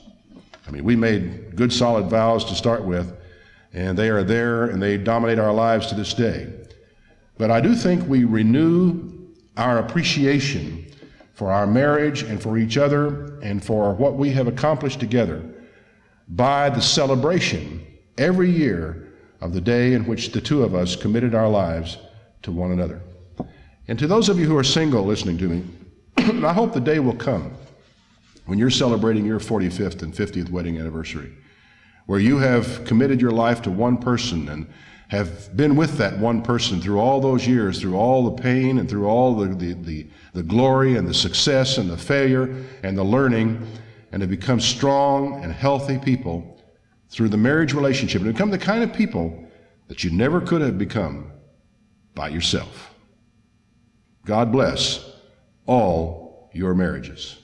Speaker 1: I mean, we made good, solid vows to start with, and they are there, and they dominate our lives to this day. But I do think we renew our appreciation for our marriage and for each other and for what we have accomplished together by the celebration every year of the day in which the two of us committed our lives to one another. And to those of you who are single listening to me, I hope the day will come when you're celebrating your 45th and 50th wedding anniversary, where you have committed your life to one person and have been with that one person through all those years, through all the pain and through all the glory and the success and the failure and the learning, and have become strong and healthy people through the marriage relationship and become the kind of people that you never could have become by yourself. God bless all your marriages.